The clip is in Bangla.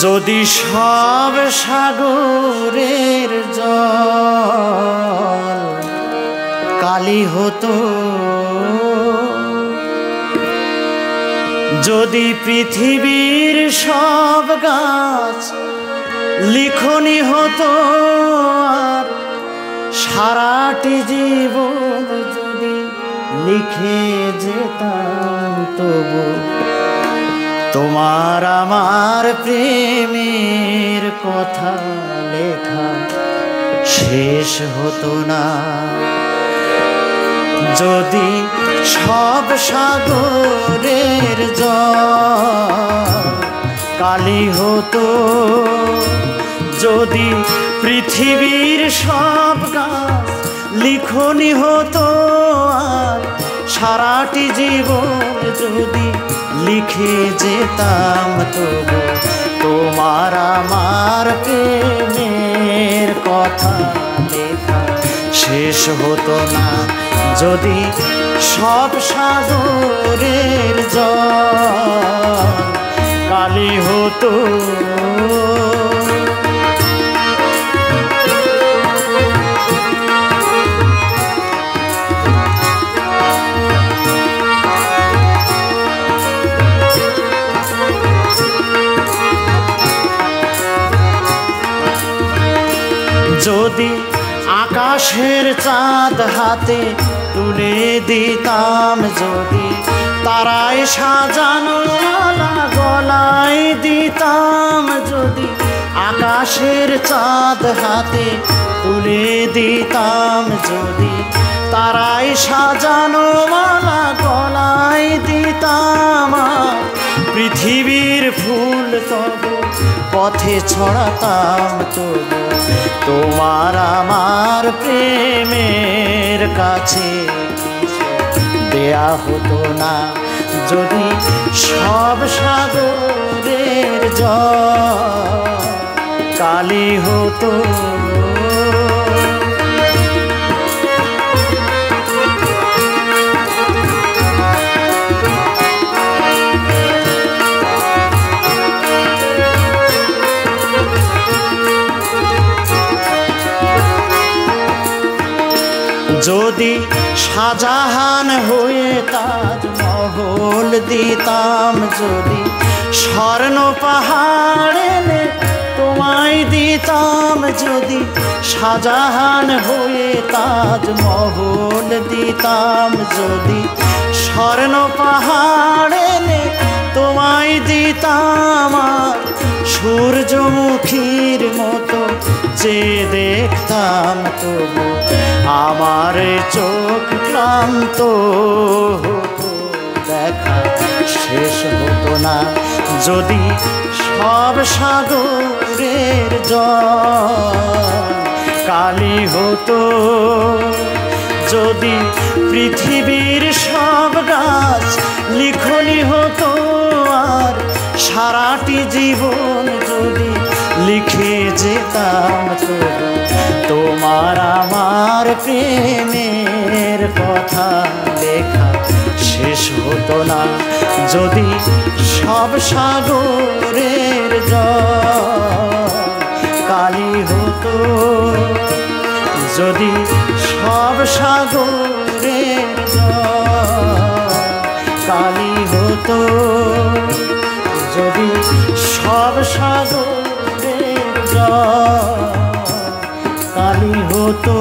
যদি সব সাগরের জল কালি হতো, যদি পৃথিবীর সব গাছ লিখনি হতো, আর সারাটি জীবন যদি লিখে যেতাম, তবু তোমার আমার প্রেমের কথা লেখা শেষ হতো না। যদি সব সাগরের জল কালি হতো, যদি পৃথিবীর সব গাছ লিখনি হতো, আর সারাটি জীবন যদি লিখে যেতাম, তবু তোমার আমার প্রেমের কথা লেখা শেষ হতো না। যদি সব সাগরের জল কালি হতো, যদি আকাশের চাঁদ হাতে তুলে দিতাম, যদি তারায় সাজানো মালা গলায় দিতাম, যদি আকাশের চাঁদ হাতে তুলে দিতাম, যদি তারায় সাজানো মালা গলায় দিতাম, পৃথিবীর ফুল তবু পথে ছড়াতাম, তবু তোমার আমার প্রেমের কাছে দেয়া হতো না। যদি সব সাগরের জল কালি হতো, যদি শাহজাহান হয়ে তাজমহল দিতাম, যদি স্বর্ণ পাহাড় এনে তোমায় দিতাম, যদি শাহজাহান হয়ে তাজমহল দিতাম, যদি স্বর্ণ পাহাড় এনে তোমায় দিতাম, সূর্যমুখীর মতো যে দেখতাম, তবু আমার চোখ ক্লান্ত হতো, দেখা শেষ হতো না। যদি সব সাগরের জল কালি হতো, যদি পৃথিবীর সব গাছ লিখনি হতো, আর সারাটি জীবন যদি লিখে যেতাম, তবু তোমার আমার প্রেমের কথা লেখা শেষ হতো না। যদি সব সাগরের জল কালি হতো, যদি সব সাগরের জল কালি হতো, যদি সব সাগরের জল কালি হতো।